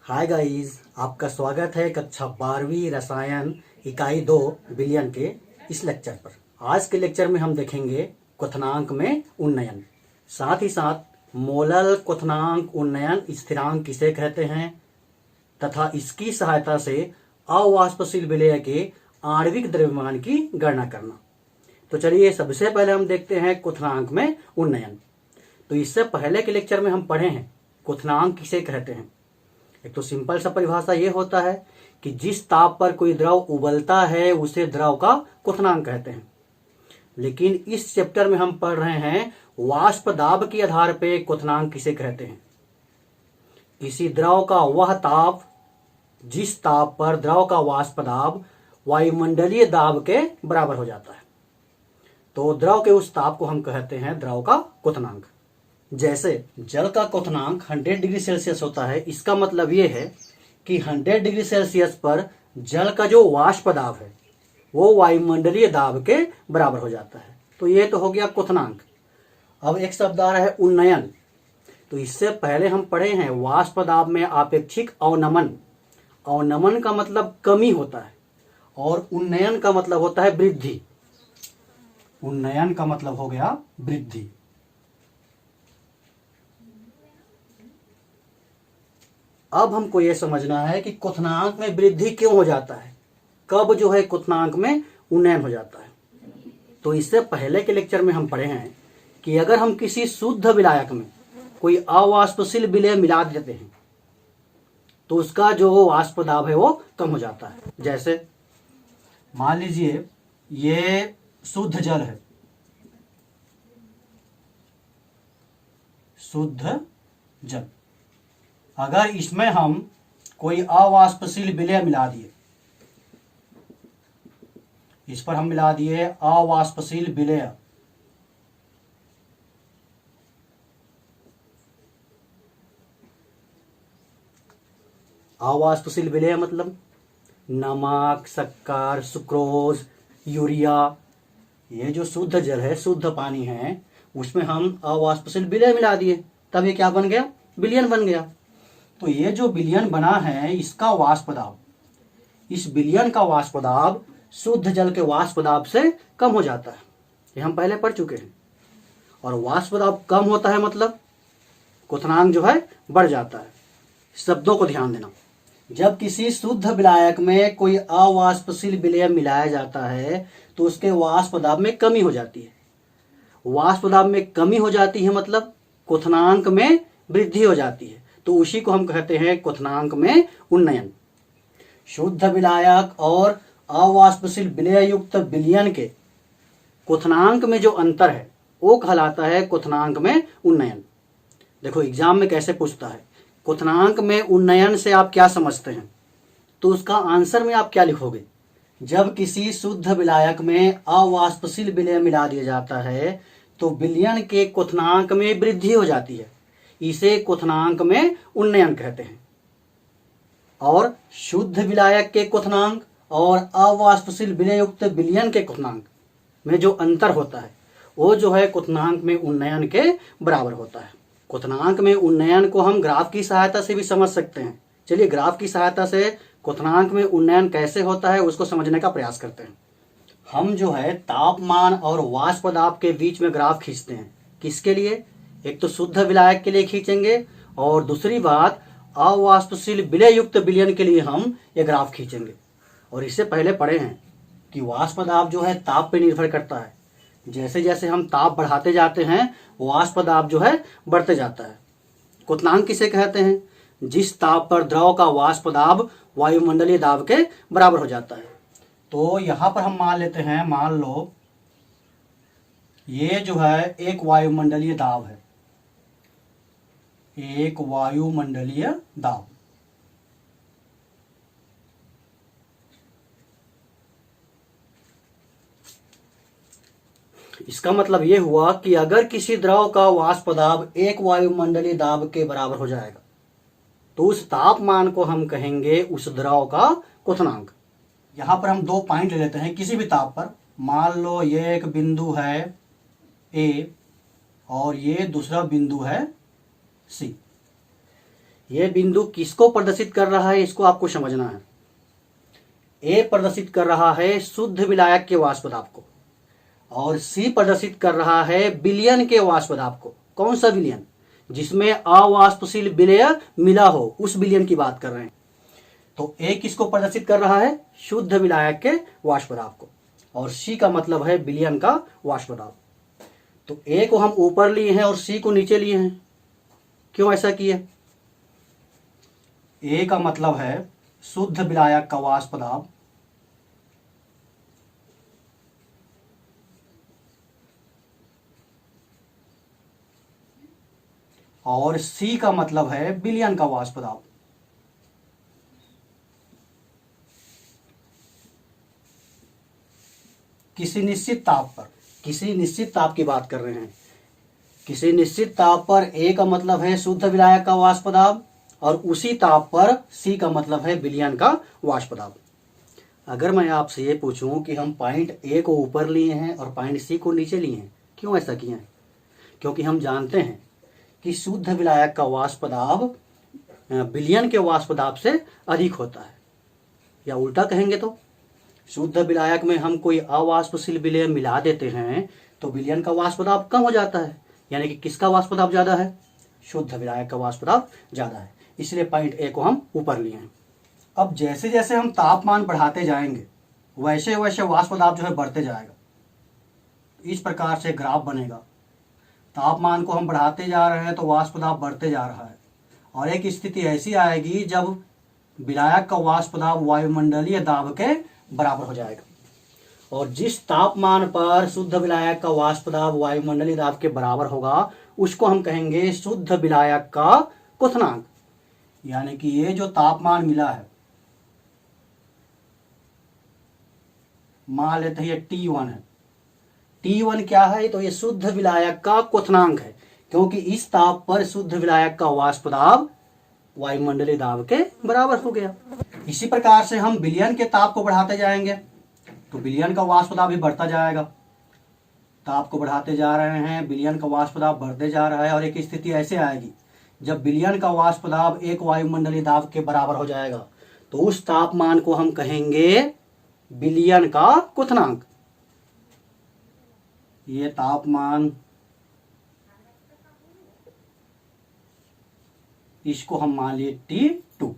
Hi guys, आपका स्वागत है कक्षा 12वीं रसायन इकाई 2 विलयन के इस लेक्चर पर। आज के लेक्चर में हम देखेंगे क्वथनांक में उन्नयन, साथ ही साथ मोलल क्वथनांक उन्नयन स्थिरांक किसे कहते हैं तथा इसकी सहायता से अवाष्पशील विलेय के आणविक द्रव्यमान की गणना करना। तो चलिए सबसे पहले हम देखते हैं क्वथनांक में उन्नयन। तो इससे पहले के लेक्चर में हम पढ़े हैं क्वथनांक किसे कहते हैं। एक तो सिंपल सा परिभाषा ये होता है कि जिस ताप पर कोई द्रव उबलता है उसे द्रव का क्वथनांक कहते हैं। लेकिन इस चैप्टर में हम पढ़ रहे हैं वाष्प दाब के आधार पर क्वथनांक किसे कहते हैं। किसी द्रव का वह ताप जिस ताप पर द्रव का वाष्प दाब वायुमंडलीय दाब के बराबर हो जाता है, तो द्रव के उस ताप को हम कहते हैं द्रव का क्वथनांक। जैसे जल का क्वथनांक 100 डिग्री सेल्सियस होता है, इसका मतलब ये है कि 100 डिग्री सेल्सियस पर जल का जो वाष्प दाब है वो वायुमंडलीय दाब के बराबर हो जाता है। तो ये तो हो गया क्वथनांक। अब एक शब्द आ रहा है उन्नयन। तो इससे पहले हम पढ़े हैं वाष्प दाब में आपेक्षिक अवनमन। अवनमन का मतलब कमी होता है और उन्नयन का मतलब होता है वृद्धि। उन्नयन का मतलब हो गया वृद्धि। अब हमको यह समझना है कि क्वथनांक में वृद्धि क्यों हो जाता है, कब जो है क्वथनांक में उन्नयन हो जाता है। तो इससे पहले के लेक्चर में हम पढ़े हैं कि अगर हम किसी शुद्ध विलायक में कोई अवाष्पशील विलेय मिला देते हैं तो उसका जो वाष्प दाब है वो कम हो जाता है। जैसे मान लीजिए ये शुद्ध जल है, शुद्ध जल, अगर इसमें हम कोई अवाष्पशील विलेय मिला दिए, इस पर हम मिला दिए अवाष्पशील विलेय, अवाष्पशील विलेय मतलब नमक, शक्कर, सुक्रोज, यूरिया, ये जो शुद्ध जल है, शुद्ध पानी है, उसमें हम अवाष्पशील विलेय मिला दिए, तब ये क्या बन गया, विलयन बन गया। तो ये जो विलयन बना है इसका वाष्प दाब, इस विलयन का वाष्प दाब शुद्ध जल के वाष्प दाब से कम हो जाता है, ये हम पहले पढ़ चुके हैं। और वाष्प दाब कम होता है मतलब क्वथनांक जो है बढ़ जाता है। शब्दों को ध्यान देना, जब किसी शुद्ध विलायक में कोई अवाष्पशील विलेय मिलाया जाता है तो उसके वाष्प दाब में कमी हो जाती है। वाष्प दाब में कमी हो जाती है मतलब क्वथनांक में वृद्धि हो जाती है, तो उसी को हम कहते हैं क्वथनांक में उन्नयन। शुद्ध विलायक और अवाष्पशील विलेय युक्त विलयन के क्वथनांक में जो अंतर है वो कहलाता है क्वथनांक में उन्नयन। देखो एग्जाम में कैसे पूछता है, क्वथनांक में उन्नयन से आप क्या समझते हैं, तो उसका आंसर में आप क्या लिखोगे। जब किसी शुद्ध विलायक में अवाष्पशील विलेय मिला दिया जाता है तो विलयन के क्वथनांक में वृद्धि हो जाती है, इसे क्वथनांक में उन्नयन कहते हैं। और शुद्ध विलायक के क्वथनांक और अवाष्पशील विलेय युक्त विलयन के क्वथनांक में जो अंतर होता है वो जो है क्वथनांक में उन्नयन के बराबर होता है। क्वथनांक में उन्नयन को हम ग्राफ की सहायता से भी समझ सकते हैं। चलिए ग्राफ की सहायता से क्वथनांक में उन्नयन कैसे होता है उसको समझने का प्रयास करते हैं। हम जो है तापमान और वाष्प दाब के बीच में ग्राफ खींचते हैं। किसके लिए, एक तो शुद्ध विलायक के लिए खींचेंगे और दूसरी बात अवाष्पशील विलेय युक्त विलयन के लिए हम ये ग्राफ खींचेंगे। और इससे पहले पढ़े हैं कि वाष्प दाब जो है ताप पर निर्भर करता है। जैसे जैसे हम ताप बढ़ाते जाते हैं वाष्प दाब जो है बढ़ते जाता है। क्वथनांक किसे कहते हैं, जिस ताप पर द्रव का वाष्प दाब वायुमंडलीय दाब के बराबर हो जाता है। तो यहां पर हम मान लेते हैं, मान लो ये जो है एक वायुमंडलीय दाब है, एक वायुमंडलीय दाब। इसका मतलब यह हुआ कि अगर किसी द्रव का वाष्प दाब एक वायुमंडलीय दाब के बराबर हो जाएगा तो उस तापमान को हम कहेंगे उस द्रव का क्वथनांक। यहां पर हम दो पॉइंट ले लेते हैं किसी भी ताप पर। मान लो ये एक बिंदु है ए और ये दूसरा बिंदु है सी। ये बिंदु किसको प्रदर्शित कर रहा है, इसको आपको समझना है। ए प्रदर्शित कर रहा है शुद्ध विलायक के वाष्प दाब को, और सी प्रदर्शित कर रहा है विलयन के वाष्प दाब को। कौन सा विलयन? जिसमें अवाष्पशील विलेय मिला हो, उस विलयन की बात कर रहे हैं। तो ए किसको प्रदर्शित कर रहा है? शुद्ध विलायक के वाष्प दाब को, और सी का मतलब है विलयन का वाष्प दाब। तो ए को हम ऊपर लिए हैं और सी को नीचे लिए हैं। क्यों ऐसा किए? ए का मतलब है शुद्ध विलायक का वाष्प दाब, और सी का मतलब है विलयन का वाष्प दाब। किसी निश्चित ताप पर, किसी निश्चित ताप की बात कर रहे हैं। किसी निश्चित ताप पर ए का मतलब है शुद्ध विलायक का वाष्प दाब, और उसी ताप पर सी का मतलब है विलयन का वाष्प दाब। अगर मैं आपसे ये पूछूं कि हम पॉइंट ए को ऊपर लिए हैं और पॉइंट सी को नीचे लिए हैं, क्यों ऐसा किया है? क्योंकि हम जानते हैं कि शुद्ध विलायक का वाष्प दाब विलयन के वाष्प दाब से अधिक होता है। या उल्टा कहेंगे तो शुद्ध विलायक में हम कोई अवाष्पशील विलेय मिला देते हैं तो विलयन का वाष्प दाब कम हो जाता है। यानी कि किसका वाष्प दाब ज्यादा है? शुद्ध विलायक का वाष्प दाब ज्यादा है। इसलिए पॉइंट ए को हम ऊपर लिए हैं। अब जैसे जैसे हम तापमान बढ़ाते जाएंगे वैसे वैसे वाष्प दाब जो है बढ़ते जाएगा। इस प्रकार से ग्राफ बनेगा। तापमान को हम बढ़ाते जा रहे हैं तो वाष्प दाब बढ़ते जा रहा है, और एक स्थिति ऐसी आएगी जब विलायक का वाष्प दाब वायुमंडलीय दाब के बराबर हो जाएगा। और जिस तापमान पर शुद्ध विलायक का वाष्प दाब वायुमंडलीय दाब के बराबर होगा उसको हम कहेंगे शुद्ध विलायक का क्वथनांक। यानी कि ये जो तापमान मिला है, मान लेते हैं T1 है। T1 क्या है? तो ये शुद्ध विलायक का क्वथनांक है, क्योंकि इस ताप पर शुद्ध विलायक का वाष्प दाब वायुमंडलीय दाब के बराबर हो गया। इसी प्रकार से हम विलयन के ताप को बढ़ाते जाएंगे तो विलयन का वाष्प दाब भी बढ़ता जाएगा। ताप को बढ़ाते जा रहे हैं, विलयन का वाष्प दाब बढ़ते जा रहा है, और एक स्थिति ऐसे आएगी जब विलयन का वाष्प दाब एक वायुमंडलीय दाब के बराबर हो जाएगा तो उस तापमान को हम कहेंगे विलयन का क्वथनांक। ये तापमान, इसको हम मान लिए T2।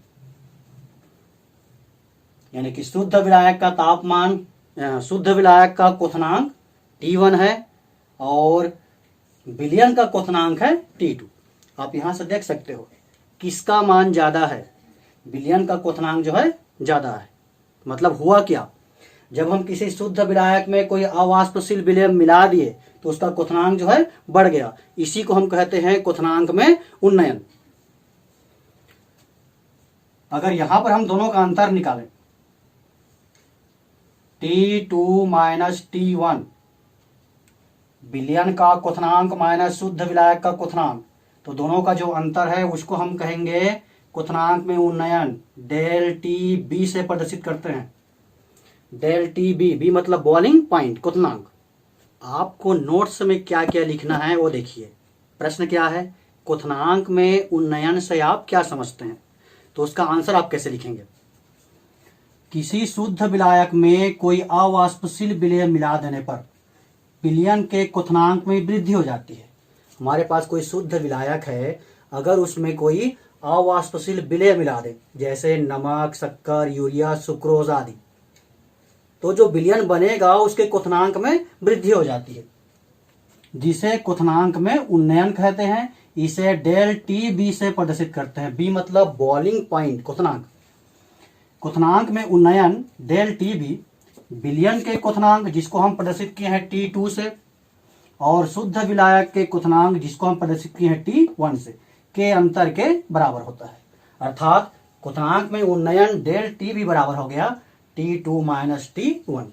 यानी कि शुद्ध विलायक का तापमान, शुद्ध विलायक का क्वथनांक T1 है और विलयन का क्वथनांक है T2। आप यहां से देख सकते हो किसका मान ज्यादा है? विलयन का क्वथनांक जो है ज्यादा है। मतलब हुआ क्या? जब हम किसी शुद्ध विलायक में कोई अवाष्पशील विलेय मिला दिए तो उसका क्वथनांक जो है बढ़ गया। इसी को हम कहते हैं क्वथनांक में उन्नयन। अगर यहां पर हम दोनों का अंतर निकालें, T2 माइनस T1, विलयन का क्वथनांक माइनस शुद्ध विलायक का क्वथनांक, तो दोनों का जो अंतर है उसको हम कहेंगे क्वथनांक में उन्नयन। डेल टी बी से प्रदर्शित करते हैं। डेल टी बी, बी मतलब बॉइलिंग पॉइंट, क्वथनांक। आपको नोट्स में क्या क्या लिखना है वो देखिए। प्रश्न क्या है? क्वथनांक में उन्नयन से आप क्या समझते हैं? तो उसका आंसर आप कैसे लिखेंगे? किसी शुद्ध विलायक में कोई अवाष्पशील विलेय मिला देने पर विलयन के क्वथनांक में वृद्धि हो जाती है। हमारे पास कोई शुद्ध विलायक है, अगर उसमें कोई अवाष्पशील विलेय मिला दे, जैसे नमक, शक्कर, यूरिया, सुक्रोज आदि, तो जो विलयन बनेगा उसके क्वथनांक में वृद्धि हो जाती है, जिसे क्वथनांक में उन्नयन कहते हैं। इसे डेल टी बी से प्रदर्शित करते हैं। बी मतलब बॉइलिंग पॉइंट, क्वथनांक। क्वथनांक में उन्नयन डेल टी बी विलयन के क्वथनांक जिसको हम प्रदर्शित किए हैं T2 से, और शुद्ध विलायक के क्वथनांक जिसको हम प्रदर्शित किए हैं T1 से, के अंतर के बराबर होता है। अर्थात क्वथनांक में उन्नयन डेल टी बी बराबर हो गया T2 माइनस T1।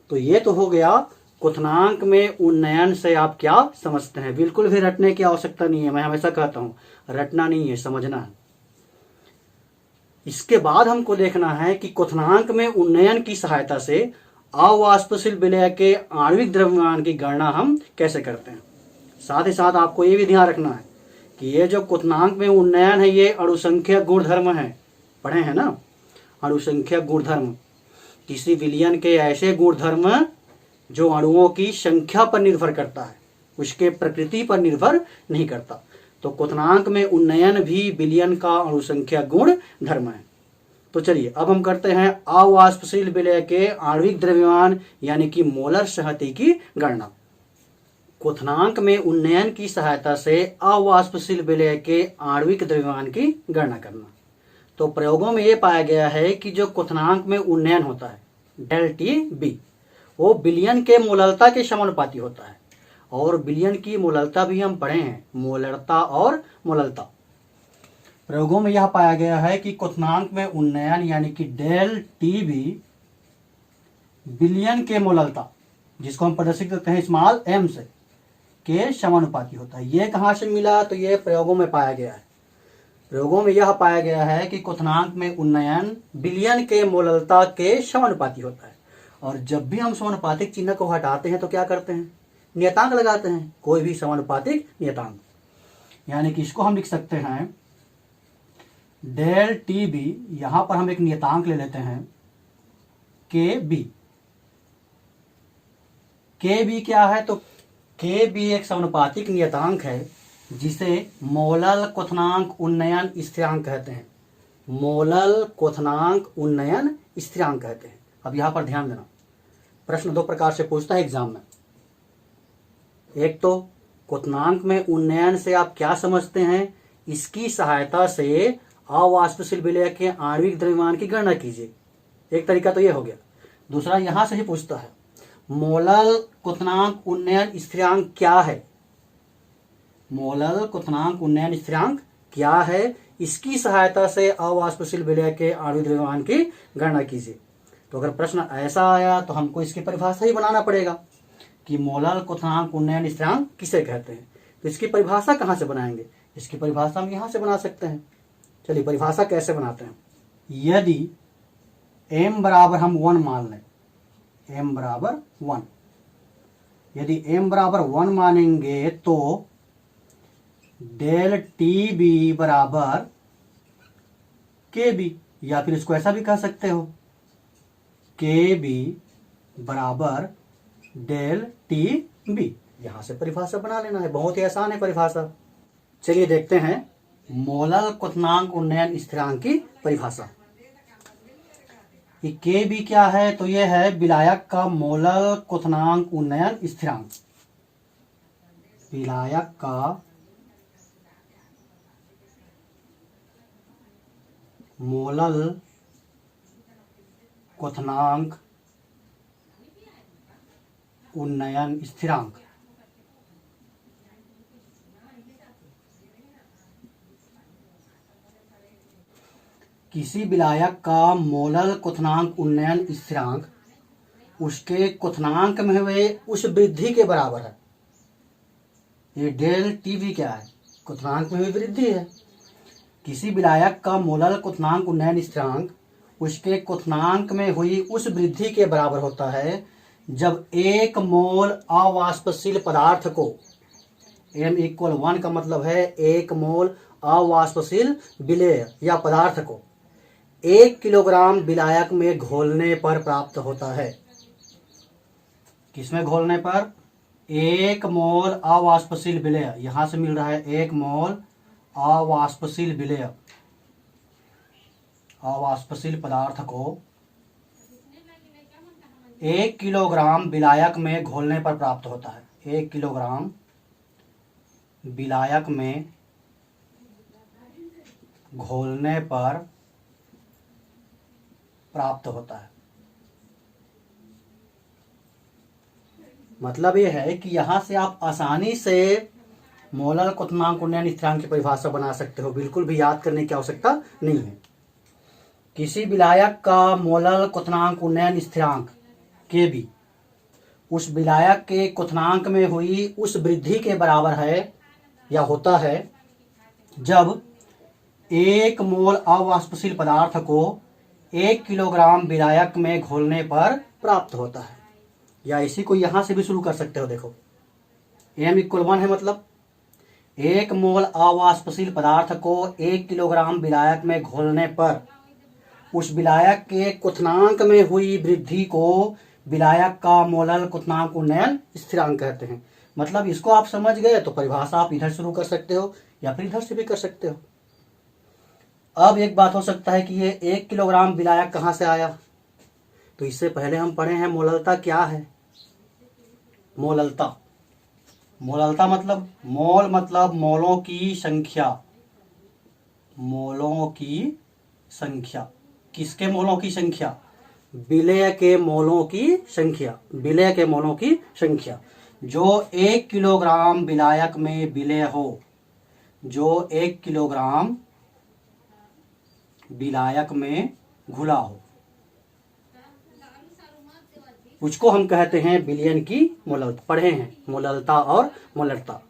तो ये तो हो गया क्वथनांक में उन्नयन से आप क्या समझते हैं। बिल्कुल भी रटने की आवश्यकता नहीं है। मैं हमेशा कहता हूं रटना नहीं है, समझना है। इसके बाद हमको देखना है कि क्वथनांक में उन्नयन की सहायता से अवाष्पशील विलेय के आणविक द्रव्यमान की गणना हम कैसे करते हैं। साथ ही साथ आपको ये भी ध्यान रखना है कि ये जो क्वथनांक में उन्नयन है ये अणुसंख्यक गुणधर्म है, पढ़े हैं ना, अणुसंख्यक गुणधर्म। किसी विलयन के ऐसे गुणधर्म जो अणुओं की संख्या पर निर्भर करता है, उसके प्रकृति पर निर्भर नहीं करता। तो क्वथनांक में उन्नयन भी विलयन का अणुसंख्यक गुण धर्म है। तो चलिए अब हम करते हैं अवाष्पशील विलय के आणविक द्रव्यमान यानी कि मोलर संहति की गणना। क्वथनांक में उन्नयन की सहायता से अवाष्पशील विलय के आणविक द्रव्यमान की गणना करना। तो प्रयोगों में यह पाया गया है कि जो क्वथनांक में उन्नयन होता है डेल टी बी, वो विलयन के मोलरता के समानुपाती होता है। और विलयन की मोलरता भी हम पढ़े हैं, मोलरता और मोलरता। प्रयोगों में यह पाया गया है कि क्वथनांक में उन्नयन यानी कि डेल टी बी विलयन के मोलरता, जिसको हम प्रदर्शित करते हैं स्मॉल एम से, के समानुपाती होता है। ये कहाँ से मिला? तो ये प्रयोगों में पाया गया है। प्रयोगों में यह पाया गया है कि क्वथनांक में उन्नयन विलयन के मोलरता के समानुपाती होता है। और जब भी हम समानुपातिक चिन्ह को हटाते हैं तो क्या करते हैं? नियतांक लगाते हैं, कोई भी समानुपातिक नियतांक। यानी कि इसको हम लिख सकते हैं डेल टी बी, यहां पर हम एक नियतांक ले लेते हैं के बी। के बी क्या है? तो के बी एक समानुपातिक नियतांक है जिसे मोलर क्वथनांक उन्नयन स्थिरांक कहते हैं। मोलर क्वथनांक उन्नयन स्थिरांक कहते हैं। अब यहां पर ध्यान देना, प्रश्न दो प्रकार से पूछता है एग्जाम में। एक तो क्वथनांक में उन्नयन से आप क्या समझते हैं, इसकी सहायता से अवाष्पशील विलय के आणविक द्रव्यमान की गणना कीजिए। एक तरीका तो यह हो गया। दूसरा यहां से ही पूछता है मोलर क्वथनांक उन्नयन स्थिरांक क्या है। मोलर क्वथनांक उन्नयन स्थिरांक क्या है, इसकी सहायता से अवाष्पशील विलय के आणविक द्रव्यमान की गणना कीजिए। तो अगर प्रश्न ऐसा आया तो हमको इसकी परिभाषा ही बनाना पड़ेगा कि मोलर क्वथनांक उन्नयन स्थिरांक किसे कहते हैं। तो इसकी परिभाषा कहाँ से बनाएंगे? इसकी परिभाषा हम यहां से बना सकते हैं। चलिए परिभाषा कैसे बनाते हैं। यदि m बराबर हम 1 मान लें, m बराबर 1, यदि m बराबर 1 मानेंगे तो डेल टी बी बराबर के बी, या फिर इसको ऐसा भी कह सकते हो के बी बराबर डेल टी बी। यहां से परिभाषा बना लेना है, बहुत ही आसान है परिभाषा। चलिए देखते हैं मोलर क्वथनांक उन्नयन स्थिरांक की परिभाषा। ये के बी क्या है? तो यह है विलायक का मोलर क्वथनांक उन्नयन स्थिरांक। विलायक का मोलर क्वथनांक उन्नयन स्थिरांक। किसी विलायक का मोलर क्वथनांक उन्नयन स्थिरांक उसके क्वथनांक में हुए उस वृद्धि के बराबर है। ये डेल टी बी क्या है? क्वथनांक में हुई वृद्धि है। किसी विलायक का मोलर क्वथनांक उन्नयन स्थिरांक उसके क्वथनांक में हुई उस वृद्धि के बराबर होता है जब 1 मोल अवाष्पशील पदार्थ को, m = 1 का मतलब है 1 मोल अवाष्पशील विलेय या पदार्थ को 1 किलोग्राम विलायक में घोलने पर प्राप्त होता है। किसमें घोलने पर? 1 मोल अवाष्पशील विलेय, यहां से मिल रहा है 1 मोल अवाष्पशील विलेय, अवाष्पशील पदार्थ को 1 किलोग्राम विलायक में घोलने पर प्राप्त होता है। 1 किलोग्राम विलायक में घोलने पर प्राप्त होता है। मतलब यह है कि यहां से आप आसानी से मोलर क्वथनांक उन्नयन स्थिरांक की परिभाषा बना सकते हो, बिल्कुल भी याद करने की आवश्यकता नहीं है। किसी विलायक का मोलर क्वथनांक उन्नयन स्थिरांक के बी उस विलायक के क्वथनांक में हुई उस वृद्धि के बराबर है या होता है जब 1 मोल अवाष्पशील पदार्थ को 1 किलोग्राम विलायक में घोलने पर प्राप्त होता है। या इसी को यहां से भी शुरू कर सकते हो। देखो m = 1 है, मतलब 1 मोल अवाष्पशील पदार्थ को 1 किलोग्राम विलायक में घोलने पर उस विलायक के क्वथनांक में हुई वृद्धि को विलायक का मोलल क्वथनांक उन्नयन स्थिरांक कहते हैं। मतलब इसको आप समझ गए तो परिभाषा आप इधर शुरू कर सकते हो या फिर इधर से भी कर सकते हो। अब एक बात हो सकता है कि ये 1 किलोग्राम विलायक कहाँ से आया, तो इससे पहले हम पढ़े हैं मोललता क्या है। मोललता, मोललता मतलब मोल मतलब मोलों की संख्या, मोलों की संख्या। किसके मोलों की संख्या? विलेय के मोलों की संख्या, विलेय के मोलों की संख्या। जो 1 किलोग्राम विलायक में विलेय हो, जो 1 किलोग्राम विलायक में घुला हो, उसको हम कहते हैं विलयन की मोललता। पढ़े हैं मोललता और मोलरता।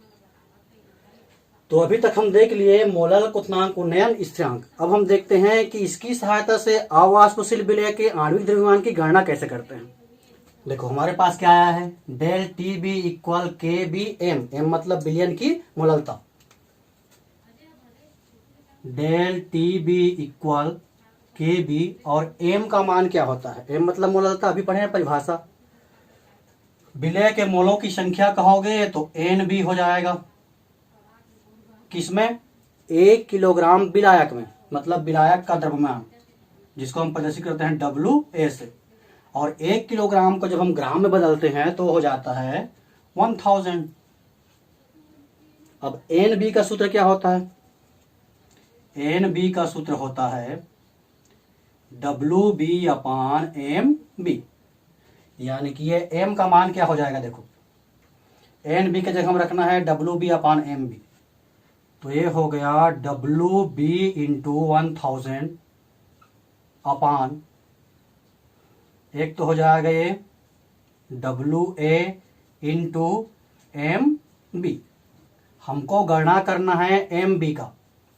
तो अभी तक हम देख लिए मोलल क्वथनांक उन्नयन स्थिरांक। अब हम देखते हैं कि इसकी सहायता से अवाष्पशील विलेय के आणविक द्रव्यमान की गणना कैसे करते हैं। देखो हमारे पास क्या आया है, डेल टी बी इक्वल के बी एम, एम मतलब विलयन की मोललता। डेल टी बी इक्वल के बी और एम का मान क्या होता है, एम मतलब मोललता, अभी पढ़े हैं परिभाषा। विलेय के मोलों की संख्या कहोगे तो एन बी हो जाएगा। किसमें? 1 किलोग्राम विलायक में, मतलब विलायक का द्रव्यमान जिसको हम प्रदर्शित करते हैं WA से। और 1 किलोग्राम को जब हम ग्राम में बदलते हैं तो हो जाता है 1000। अब NB का सूत्र क्या होता है? NB का सूत्र होता है WB/MB, यानी कि ये M का मान क्या हो जाएगा, देखो NB के जगह हम रखना है WB/MB, तो ये हो गया WB इंटू 1000 अपान, एक तो हो जाएगा ये WA इंटू MB। हमको गणना करना है MB का,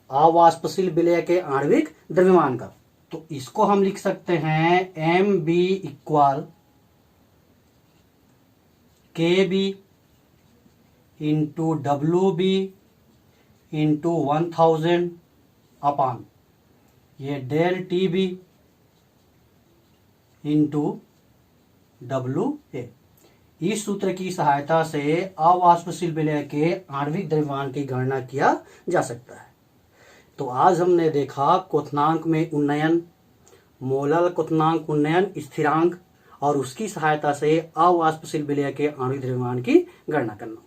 अवाष्पशील विलेय के आणविक द्रव्यमान का। तो इसको हम लिख सकते हैं MB equal KB into WB into 1000 अपान ये डेल TB इंटू WA। इस सूत्र की सहायता से अवाष्पशील विलेय के आणविक द्रव्यमान की गणना किया जा सकता है। तो आज हमने देखा क्वथनांक में उन्नयन, मोलल क्वथनांक उन्नयन स्थिरांक और उसकी सहायता से अवाष्पशील विलेय के आणविक द्रव्यमान की गणना करना।